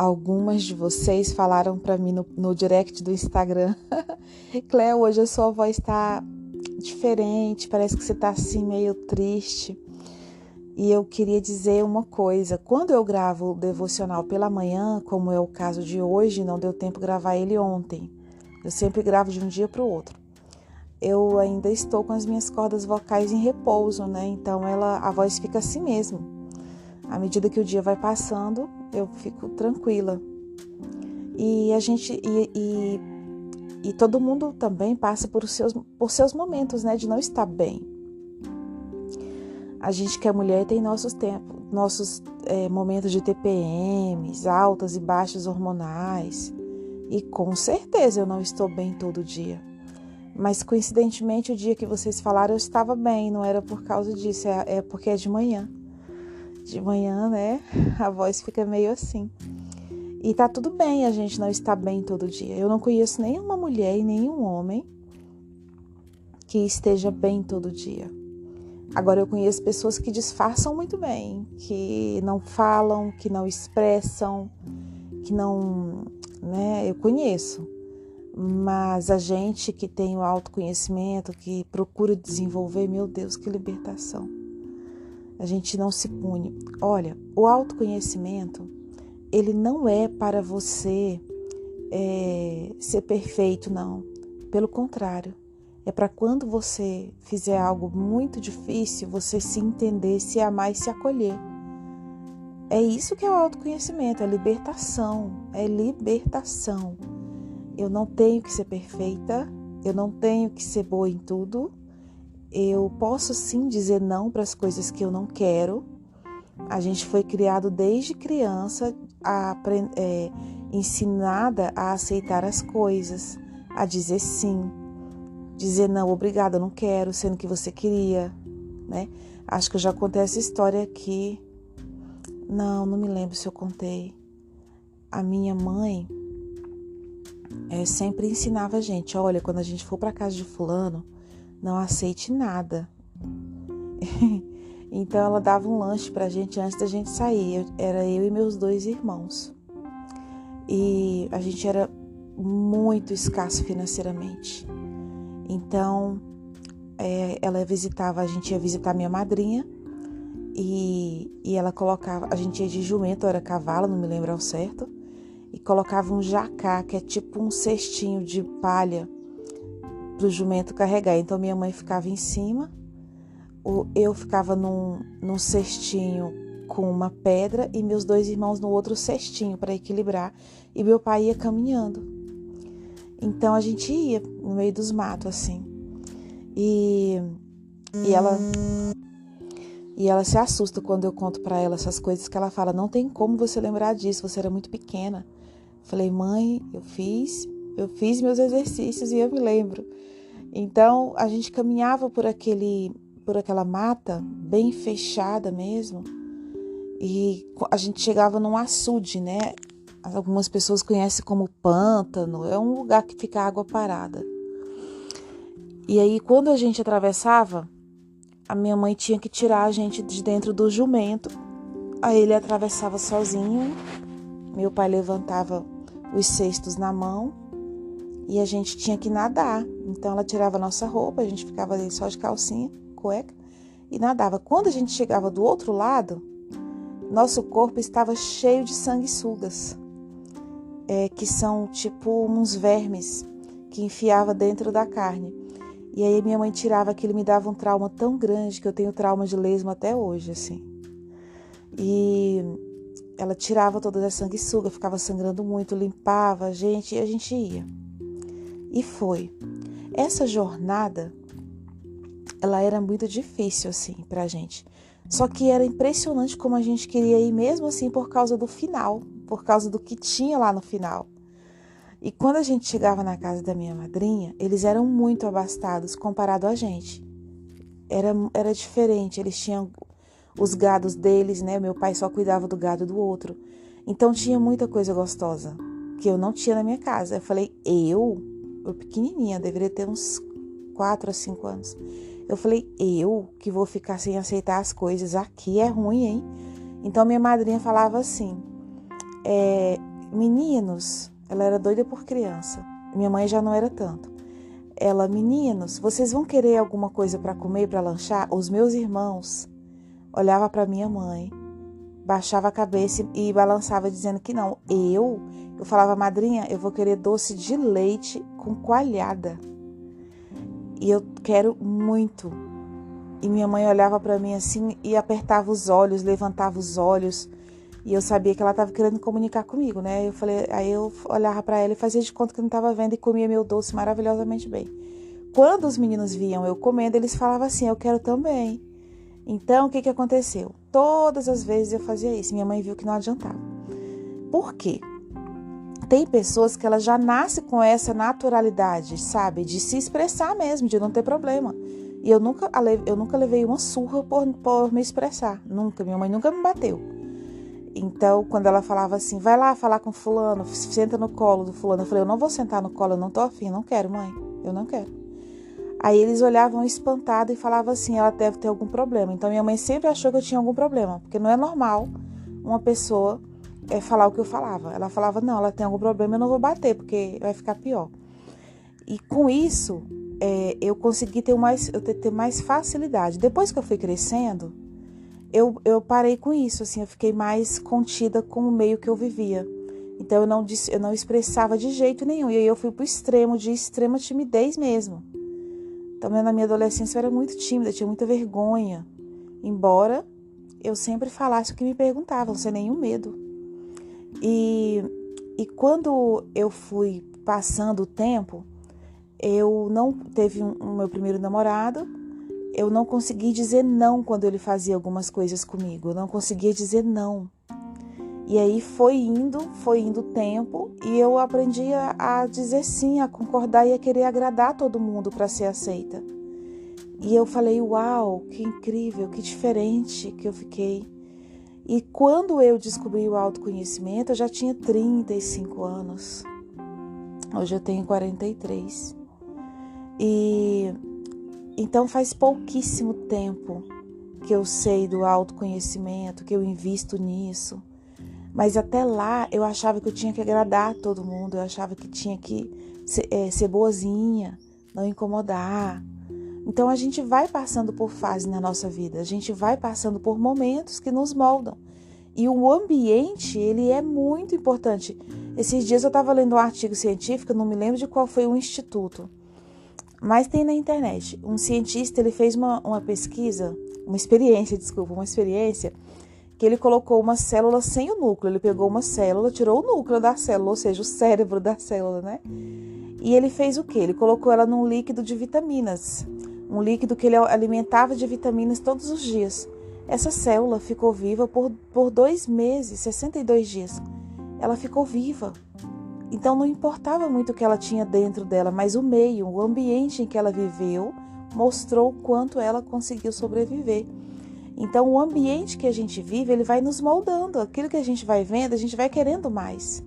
Algumas de vocês falaram para mim no direct do Instagram: Cléo, hoje a sua voz está diferente, parece que você está assim meio triste. E eu queria dizer uma coisa: quando eu gravo o devocional pela manhã, como é o caso de hoje, não deu tempo de gravar ele ontem. Eu sempre gravo de um dia para o outro. Eu ainda estou com as minhas cordas vocais em repouso, né? Então a voz fica assim mesmo. À medida que o dia vai passando, eu fico tranquila. E e todo mundo também passa por seus momentos, né, de não estar bem. A gente que é mulher tem nossos momentos de TPMs, altas e baixas hormonais. E com certeza eu não estou bem todo dia. Mas coincidentemente o dia que vocês falaram eu estava bem, não era por causa disso, é porque é de manhã. De manhã, né, a voz fica meio assim. E tá tudo bem a gente não estar bem todo dia. Eu não conheço nenhuma mulher e nenhum homem que esteja bem todo dia. Agora eu conheço pessoas que disfarçam muito bem, que não falam, que não expressam, que não, né, eu conheço. Mas a gente que tem o autoconhecimento, que procura desenvolver, meu Deus, que libertação. A gente não se pune. Olha, o autoconhecimento, ele não é para você ser perfeito, não. Pelo contrário, é para quando você fizer algo muito difícil, você se entender, se amar e se acolher. É isso que é o autoconhecimento, é libertação, é libertação. Eu não tenho que ser perfeita, eu não tenho que ser boa em tudo. Eu posso sim dizer não para as coisas que eu não quero. A gente foi criado desde criança, ensinada a aceitar as coisas, a dizer sim, dizer não, obrigada, não quero, sendo que você queria, né? Acho que eu já contei essa história aqui. Não me lembro se eu contei. A minha mãe sempre ensinava a gente: olha, quando a gente for para casa de fulano, não aceite nada. Então ela dava um lanche pra gente antes da gente sair. Era eu e meus 2 irmãos. E a gente era muito escasso financeiramente. Então a gente ia visitar minha madrinha e ela colocava, a gente ia de jumento, ou era cavalo, não me lembro ao certo, e colocava um jacá, que é tipo um cestinho de palha pro jumento carregar. Então minha mãe ficava em cima, eu ficava num cestinho com uma pedra e meus 2 irmãos no outro cestinho para equilibrar, e meu pai ia caminhando. Então a gente ia no meio dos matos assim. E ela se assusta quando eu conto para ela essas coisas, que ela fala: não tem como você lembrar disso, você era muito pequena. Falei: mãe, eu fiz meus exercícios e eu me lembro. Então a gente caminhava por aquela mata bem fechada mesmo, e a gente chegava num açude, né? Algumas pessoas conhecem como pântano, é um lugar que fica água parada. E aí quando a gente atravessava, a minha mãe tinha que tirar a gente de dentro do jumento. Aí ele atravessava sozinho, meu pai levantava os cestos na mão e a gente tinha que nadar. Então ela tirava a nossa roupa, a gente ficava ali só de calcinha, cueca, e nadava. Quando a gente chegava do outro lado, nosso corpo estava cheio de sanguessugas, que são tipo uns vermes que enfiava dentro da carne. E aí minha mãe tirava aquilo, me dava um trauma tão grande, que eu tenho trauma de lesma até hoje, assim. E ela tirava todas as sanguessugas, ficava sangrando muito, limpava a gente e a gente ia. E foi. Essa jornada, ela era muito difícil, assim, pra gente. Só que era impressionante como a gente queria ir mesmo assim por causa do final, por causa do que tinha lá no final. E quando a gente chegava na casa da minha madrinha, eles eram muito abastados comparado a gente. Era diferente, eles tinham os gados deles, né? Meu pai só cuidava do gado do outro. Então tinha muita coisa gostosa que eu não tinha na minha casa. Eu falei: eu pequenininha, deveria ter uns 4 a 5 anos. Eu falei: eu que vou ficar sem aceitar as coisas, aqui é ruim, hein? Então minha madrinha falava assim: meninos, ela era doida por criança. Minha mãe já não era tanto. Ela, meninos, vocês vão querer alguma coisa para comer, para lanchar? Os meus irmãos olhavam para minha mãe, baixava a cabeça e balançava dizendo que não. Eu falava, madrinha, eu vou querer doce de leite com coalhada. E eu quero muito. E minha mãe olhava para mim assim e apertava os olhos, levantava os olhos. E eu sabia que ela estava querendo comunicar comigo, né? Aí eu olhava para ela e fazia de conta que não estava vendo e comia meu doce maravilhosamente bem. Quando os meninos viam eu comendo, eles falavam assim, eu quero também. Então, o que aconteceu? Todas as vezes eu fazia isso. Minha mãe viu que não adiantava. Por quê? Tem pessoas que elas já nascem com essa naturalidade, sabe? De se expressar mesmo, de não ter problema. E eu nunca levei uma surra por me expressar. Nunca. Minha mãe nunca me bateu. Então, quando ela falava assim, vai lá falar com fulano, senta no colo do fulano. Eu falei, eu não vou sentar no colo, eu não tô afim, não quero, mãe. Eu não quero. Aí eles olhavam espantados e falavam assim, ela deve ter algum problema. Então, minha mãe sempre achou que eu tinha algum problema. Porque não é normal uma pessoa falar o que eu falava. Ela falava, não, ela tem algum problema, eu não vou bater, porque vai ficar pior. E com isso, eu consegui ter mais facilidade. Depois que eu fui crescendo, eu parei com isso, assim, eu fiquei mais contida com o meio que eu vivia. Então, eu não expressava de jeito nenhum. E aí eu fui pro extremo, de extrema timidez mesmo. Então, na minha adolescência eu era muito tímida, tinha muita vergonha. Embora eu sempre falasse o que me perguntavam, sem nenhum medo. E quando eu fui passando o tempo, eu não teve um meu primeiro namorado, eu não consegui dizer não quando ele fazia algumas coisas comigo, eu não conseguia dizer não. E aí foi indo o tempo e eu aprendi a dizer sim, a concordar e a querer agradar todo mundo para ser aceita. E eu falei, uau, que incrível, que diferente que eu fiquei. E quando eu descobri o autoconhecimento, eu já tinha 35 anos. Hoje eu tenho 43. E então faz pouquíssimo tempo que eu sei do autoconhecimento, que eu invisto nisso. Mas até lá eu achava que eu tinha que agradar todo mundo, eu achava que tinha que ser boazinha, não incomodar. Então a gente vai passando por fases na nossa vida, a gente vai passando por momentos que nos moldam. E o ambiente, ele é muito importante. Esses dias eu estava lendo um artigo científico, não me lembro de qual foi o instituto, mas tem na internet. Um cientista, ele fez uma experiência, que ele colocou uma célula sem o núcleo. Ele pegou uma célula, tirou o núcleo da célula, ou seja, o cérebro da célula, né? E ele fez o quê? Ele colocou ela num líquido de vitaminas. Um líquido que ele alimentava de vitaminas todos os dias. Essa célula ficou viva por 2 meses, 62 dias. Ela ficou viva. Então não importava muito o que ela tinha dentro dela, mas o meio, o ambiente em que ela viveu, mostrou o quanto ela conseguiu sobreviver. Então o ambiente que a gente vive, ele vai nos moldando. Aquilo que a gente vai vendo, a gente vai querendo mais.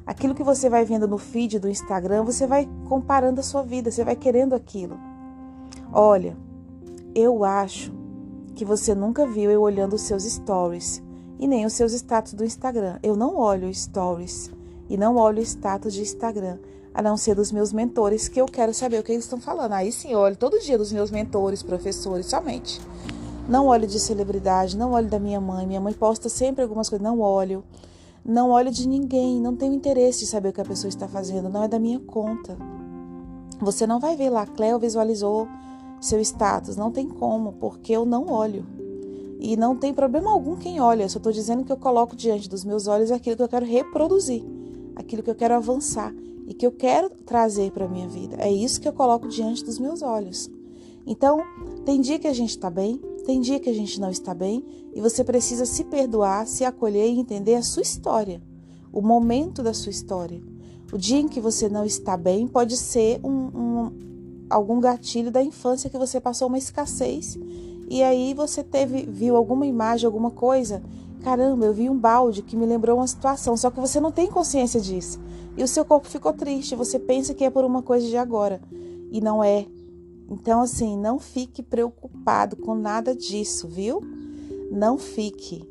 Aquilo que você vai vendo no feed do Instagram, você vai comparando a sua vida, você vai querendo aquilo. Olha, eu acho que você nunca viu eu olhando os seus stories e nem os seus status do Instagram. Eu não olho stories e não olho status de Instagram, a não ser dos meus mentores, que eu quero saber o que eles estão falando. Aí sim, eu olho todo dia dos meus mentores, professores, somente. Não olho de celebridade, não olho da minha mãe. Minha mãe posta sempre algumas coisas, não olho. Não olho de ninguém, não tenho interesse de saber o que a pessoa está fazendo, não é da minha conta. Você não vai ver lá, Cleo visualizou seu status, não tem como, porque eu não olho. E não tem problema algum quem olha, eu só estou dizendo que eu coloco diante dos meus olhos aquilo que eu quero reproduzir, aquilo que eu quero avançar e que eu quero trazer para a minha vida. É isso que eu coloco diante dos meus olhos. Então, tem dia que a gente está bem, tem dia que a gente não está bem, e você precisa se perdoar, se acolher e entender a sua história, o momento da sua história. O dia em que você não está bem pode ser algum gatilho da infância que você passou uma escassez, e aí você viu alguma imagem, alguma coisa, caramba, eu vi um balde que me lembrou uma situação, só que você não tem consciência disso, e o seu corpo ficou triste, você pensa que é por uma coisa de agora, e não é. Então, assim, não fique preocupado com nada disso, viu? Não fique.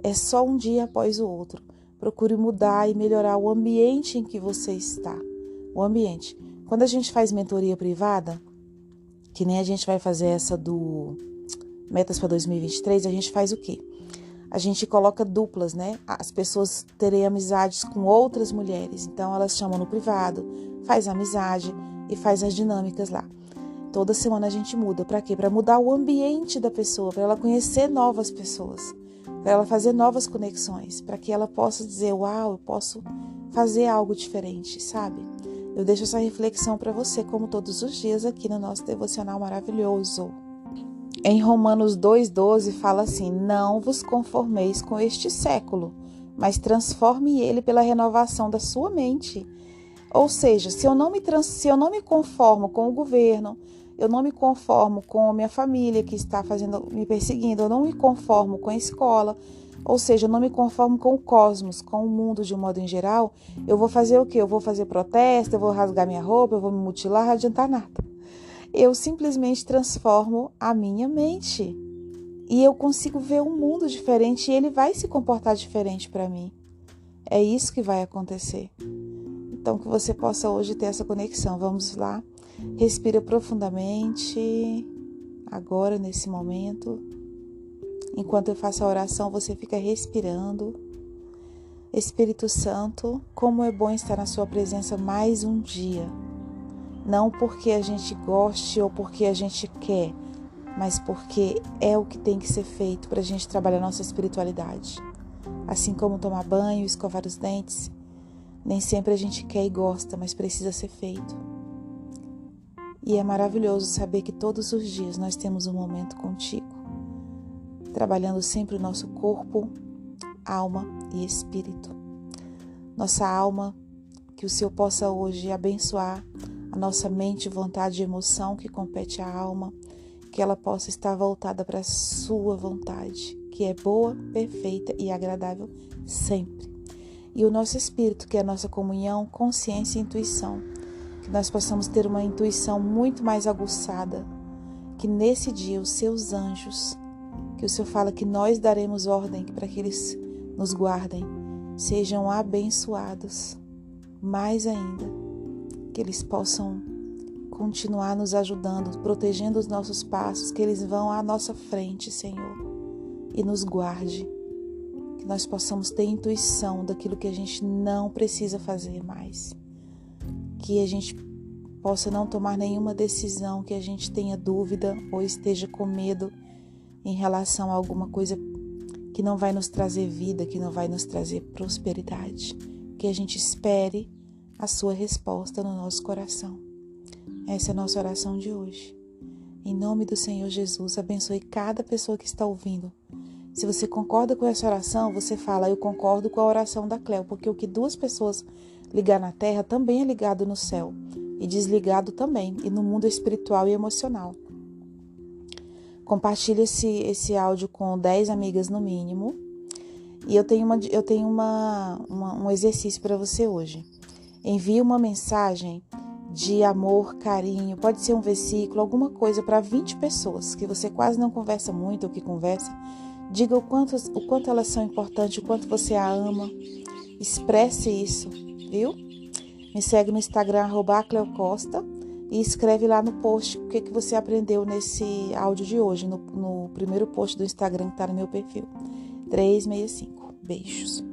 É só um dia após o outro. Procure mudar e melhorar o ambiente em que você está. O ambiente. Quando a gente faz mentoria privada, que nem a gente vai fazer essa do Metas para 2023, a gente faz o quê? A gente coloca duplas, né? As pessoas terem amizades com outras mulheres. Então, elas chamam no privado, faz amizade e faz as dinâmicas lá. Toda semana a gente muda. Para quê? Para mudar o ambiente da pessoa, para ela conhecer novas pessoas, para ela fazer novas conexões, para que ela possa dizer, uau, eu posso fazer algo diferente, sabe? Eu deixo essa reflexão para você, como todos os dias, aqui no nosso devocional maravilhoso. Em Romanos 2,12 fala assim, não vos conformeis com este século, mas transforme ele pela renovação da sua mente. Ou seja, se eu não me conformo com o governo, eu não me conformo com a minha família que está me perseguindo, eu não me conformo com a escola, ou seja, eu não me conformo com o cosmos, com o mundo de um modo em geral, eu vou fazer o quê? Eu vou fazer protesto, eu vou rasgar minha roupa, eu vou me mutilar, não adiantar nada. Eu simplesmente transformo a minha mente e eu consigo ver um mundo diferente e ele vai se comportar diferente para mim. É isso que vai acontecer. Então, que você possa hoje ter essa conexão. Vamos lá. Respira profundamente, agora, nesse momento. Enquanto eu faço a oração, você fica respirando. Espírito Santo, como é bom estar na sua presença mais um dia. Não porque a gente goste ou porque a gente quer, mas porque é o que tem que ser feito para a gente trabalhar nossa espiritualidade. Assim como tomar banho, escovar os dentes, nem sempre a gente quer e gosta, mas precisa ser feito. E é maravilhoso saber que todos os dias nós temos um momento contigo, trabalhando sempre o nosso corpo, alma e espírito. Nossa alma, que o Senhor possa hoje abençoar a nossa mente, vontade e emoção que compete à alma, que ela possa estar voltada para a sua vontade, que é boa, perfeita e agradável sempre. E o nosso espírito, que é a nossa comunhão, consciência e intuição, que nós possamos ter uma intuição muito mais aguçada, que nesse dia os seus anjos, que o Senhor fala que nós daremos ordem para que eles nos guardem, sejam abençoados, mais ainda, que eles possam continuar nos ajudando, protegendo os nossos passos, que eles vão à nossa frente, Senhor, e nos guarde, que nós possamos ter intuição daquilo que a gente não precisa fazer mais, que a gente possa não tomar nenhuma decisão que a gente tenha dúvida ou esteja com medo em relação a alguma coisa que não vai nos trazer vida, que não vai nos trazer prosperidade, que a gente espere a sua resposta no nosso coração. Essa é a nossa oração de hoje. Em nome do Senhor Jesus, abençoe cada pessoa que está ouvindo. Se você concorda com essa oração, você fala, eu concordo com a oração da Cleo, porque o que duas pessoas ligar na terra também é ligado no céu, e desligado também, e no mundo espiritual e emocional. Compartilhe esse áudio com 10 amigas no mínimo. E eu tenho um exercício para você hoje. Envie uma mensagem de amor, carinho, pode ser um versículo, alguma coisa para 20 pessoas que você quase não conversa muito ou que conversa. Diga o quanto elas são importantes, o quanto você a ama. Expresse isso, viu? Me segue no Instagram, @cleocosta, e escreve lá no post o que você aprendeu nesse áudio de hoje, no primeiro post do Instagram que está no meu perfil. 365. Beijos.